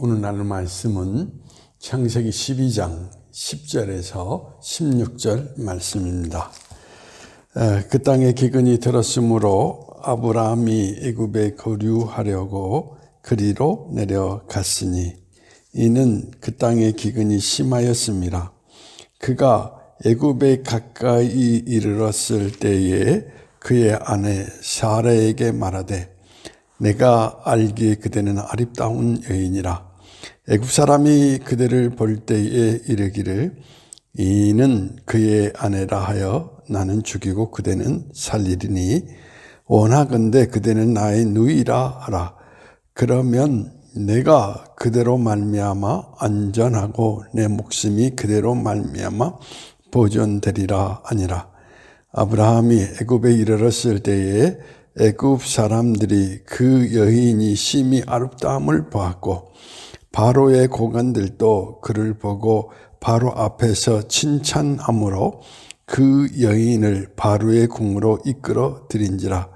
오늘 나눌 말씀은 창세기 12장 10절에서 16절 말씀입니다. 그 땅에 기근이 들었으므로 아브라함이 애굽에 거류하려고 그리로 내려갔으니 이는 그 땅에 기근이 심하였습니다. 그가 애굽에 가까이 이르렀을 때에 그의 아내 사라에게 말하되 내가 알기에 그대는 아름다운 여인이라. 애굽 사람이 그대를 볼 때에 이르기를 이는 그의 아내라 하여 나는 죽이고 그대는 살리리니 원하건대 그대는 나의 누이라 하라. 그러면 내가 그대로 말미암아 안전하고 내 목숨이 그대로 말미암아 보존되리라 하니라. 아브라함이 애굽에 이르렀을 때에 애굽 사람들이 그 여인이 심히 아름다움을 보았고 바로의 고관들도 그를 보고 바로 앞에서 칭찬하므로 그 여인을 바로의 궁으로 이끌어 들인지라.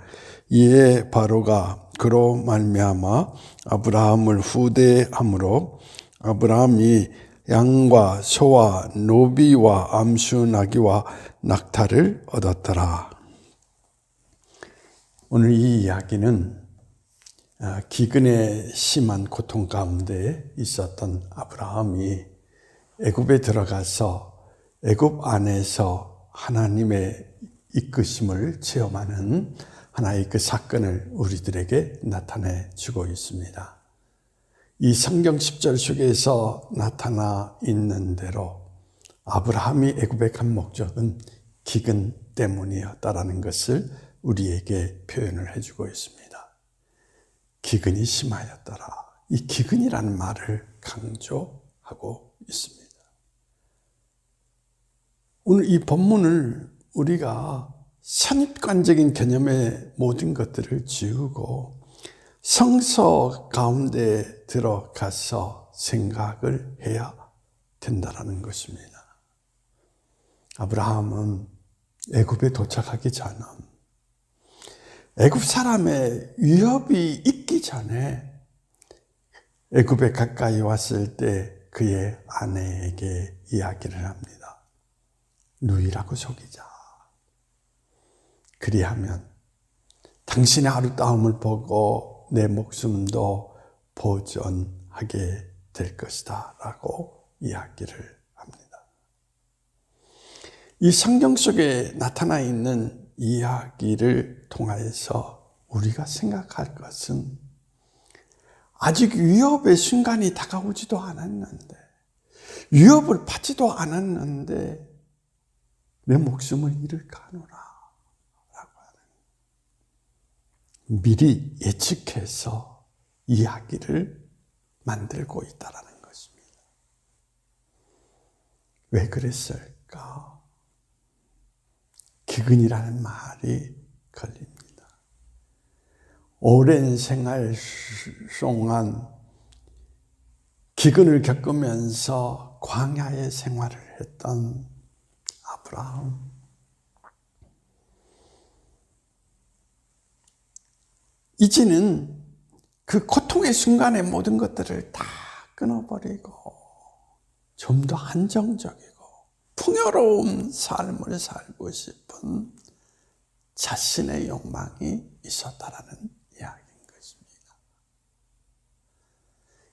이에 바로가 그로 말미암아 아브라함을 후대함으로 아브라함이 양과 소와 노비와 암수 나귀와 낙타를 얻었더라. 오늘 이 이야기는 기근의 심한 고통 가운데 있었던 아브라함이 애굽에 들어가서 애굽 안에서 하나님의 이끄심을 체험하는 하나의 그 사건을 우리들에게 나타내 주고 있습니다. 이 성경 10절 속에서 나타나 있는 대로 아브라함이 애굽에 간 목적은 기근 때문이었다라는 것을 우리에게 표현을 해주고 있습니다. 기근이 심하였더라. 이 기근이라는 말을 강조하고 있습니다. 오늘 이 본문을 우리가 선입관적인 개념의 모든 것들을 지우고 성서 가운데 들어가서 생각을 해야 된다는 것입니다. 아브라함은 애굽에 도착하기 전에 애굽 사람의 위협이 있기 전에 애굽에 가까이 왔을 때 그의 아내에게 이야기를 합니다. 누이라고 속이자. 그리하면 당신의 아름다움을 보고 내 목숨도 보존하게 될 것이다 라고 이야기를 합니다. 이 성경 속에 나타나 있는 이야기를 통하여서 우리가 생각할 것은 아직 위협의 순간이 다가오지도 않았는데 위협을 받지도 않았는데 내 목숨을 잃을까 하노라 라고 하는 미리 예측해서 이야기를 만들고 있다는 것입니다. 왜 그랬을까? 기근이라는 말이 걸립니다. 오랜 생활 동안 기근을 겪으면서 광야의 생활을 했던 아브라함. 이제는 그 고통의 순간에 모든 것들을 다 끊어버리고 좀 더 안정적이고 풍요로운 삶을 살고 싶은 자신의 욕망이 있었다라는 이야기인 것입니다.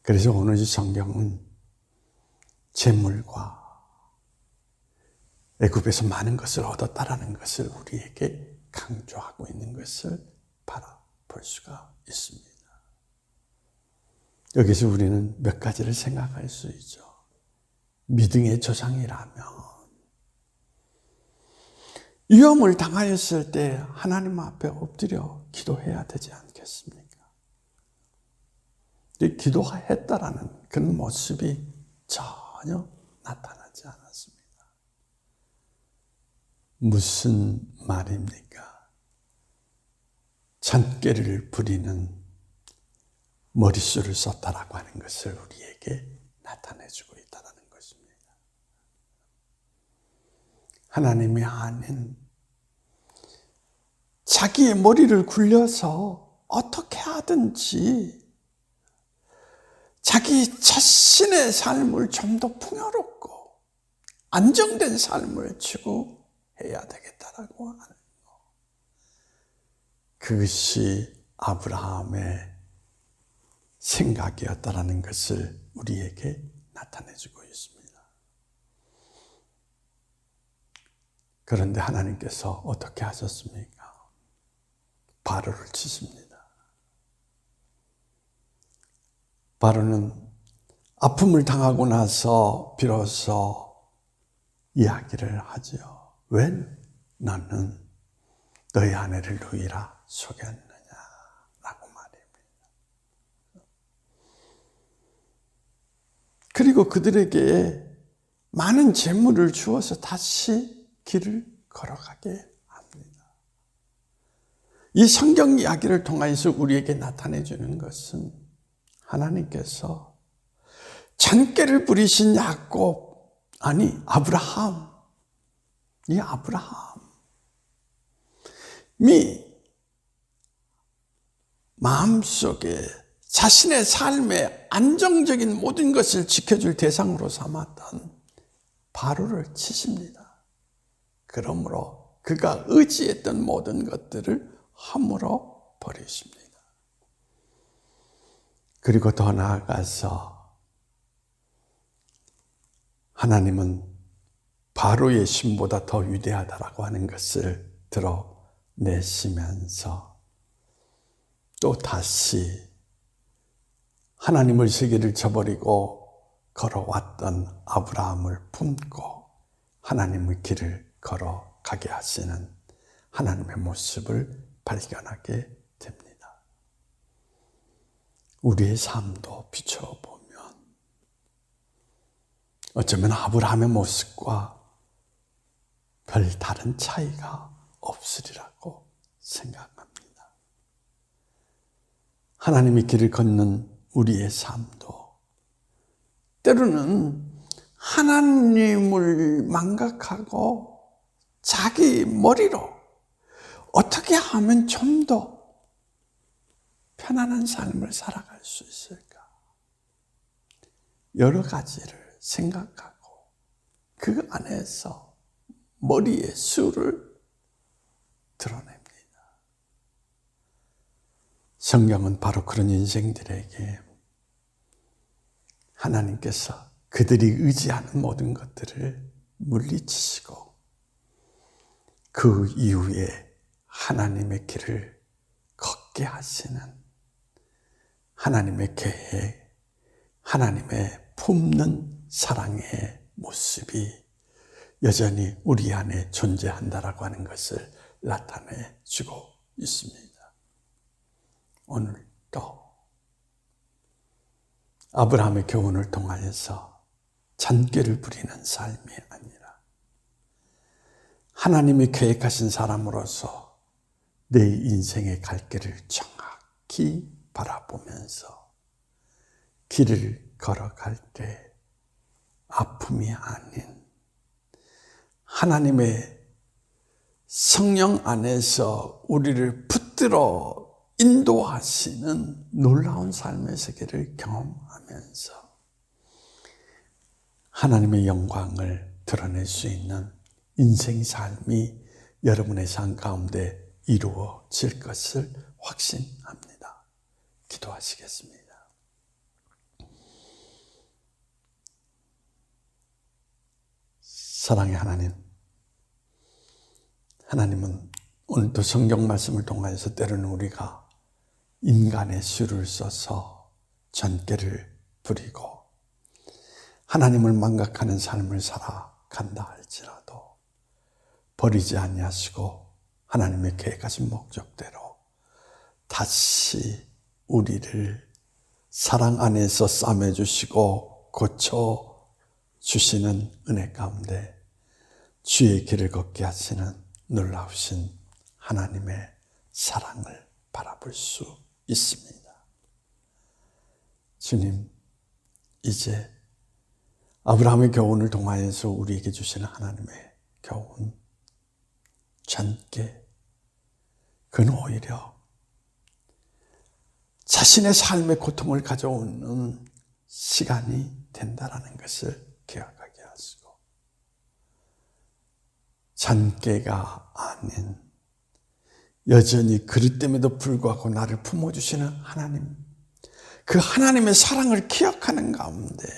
그래서 오늘 이 성경은 재물과 애굽에서 많은 것을 얻었다라는 것을 우리에게 강조하고 있는 것을 바라볼 수가 있습니다. 여기서 우리는 몇 가지를 생각할 수 있죠. 믿음의 조상이라면 위험을 당하였을 때 하나님 앞에 엎드려 기도해야 되지 않겠습니까? 기도했다라는 그런 모습이 전혀 나타나지 않았습니다. 무슨 말입니까? 잔꾀를 부리는 머릿수를 썼다라고 하는 것을 우리에게 나타내주고 있다는 것입니다. 하나님이 아닌 자기의 머리를 굴려서 어떻게 하든지 자기 자신의 삶을 좀 더 풍요롭고 안정된 삶을 추구해야 되겠다라고 하는 것. 그것이 아브라함의 생각이었다라는 것을 우리에게 나타내주고 있습니다. 그런데 하나님께서 어떻게 하셨습니까? 바로를 치십니다. 바로는 아픔을 당하고 나서 비로소 이야기를 하지요. 왜 너는 너희 아내를 누이라 속였느냐라고 말입니다. 그리고 그들에게 많은 재물을 주어서 다시 길을 걸어가게 합니다. 이 성경 이야기를 통해서 우리에게 나타내 주는 것은 하나님께서 잔꾀를 부리신 아브라함, 이 아브라함이 마음속에 자신의 삶의 안정적인 모든 것을 지켜줄 대상으로 삼았던 바로를 치십니다. 그러므로 그가 의지했던 모든 것들을 허물어 버리십니다. 그리고 더 나아가서 하나님은 바로의 신보다 더 위대하다라고 하는 것을 드러내시면서 또 다시 하나님의 세계를 저버리고 걸어왔던 아브라함을 품고 하나님의 길을 걸어가게 하시는 하나님의 모습을 발견하게 됩니다. 우리의 삶도 비춰보면 어쩌면 아브라함의 모습과 별 다른 차이가 없으리라고 생각합니다. 하나님의 길을 걷는 우리의 삶도 때로는 하나님을 망각하고 자기 머리로 어떻게 하면 좀 더 편안한 삶을 살아갈 수 있을까? 여러 가지를 생각하고 그 안에서 머리의 수를 드러냅니다. 성경은 바로 그런 인생들에게 하나님께서 그들이 의지하는 모든 것들을 물리치시고 그 이후에 하나님의 길을 걷게 하시는 하나님의 계획, 하나님의 품는 사랑의 모습이 여전히 우리 안에 존재한다라고 하는 것을 나타내 주고 있습니다. 오늘도 아브라함의 교훈을 통하여서 잔꾀를 부리는 삶이 아니라 하나님이 계획하신 사람으로서 내 인생의 갈 길을 정확히 바라보면서 길을 걸어갈 때 아픔이 아닌 하나님의 성령 안에서 우리를 붙들어 인도하시는 놀라운 삶의 세계를 경험하면서 하나님의 영광을 드러낼 수 있는 인생 삶이 여러분의 삶 가운데 이루어질 것을 확신합니다. 기도하시겠습니다. 사랑의 하나님, 하나님은 오늘도 성경 말씀을 통해서 때로는 우리가 인간의 수를 써서 잔꾀를 부리고 하나님을 망각하는 삶을 살아간다 할지라도 버리지 아니하시고 하나님의 계획하신 목적대로 다시 우리를 사랑 안에서 싸매주시고 고쳐주시는 은혜 가운데 주의 길을 걷게 하시는 놀라우신 하나님의 사랑을 바라볼 수 있습니다. 주님, 이제 아브라함의 교훈을 통하여서 우리에게 주시는 하나님의 교훈, 잔꾀, 그는 오히려 자신의 삶의 고통을 가져오는 시간이 된다라는 것을 기억하게 하시고, 잔꾀가 아닌 여전히 그릇됨에도 불구하고 나를 품어주시는 하나님, 그 하나님의 사랑을 기억하는 가운데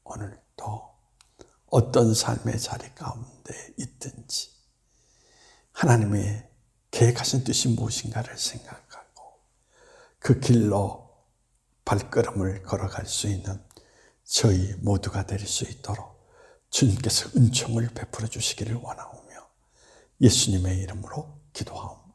오늘도 어떤 삶의 자리 가운데 있든지 하나님의 계획하신 뜻이 무엇인가를 생각하고 그 길로 발걸음을 걸어갈 수 있는 저희 모두가 될 수 있도록 주님께서 은총을 베풀어 주시기를 원하오며 예수님의 이름으로 기도하옵니다.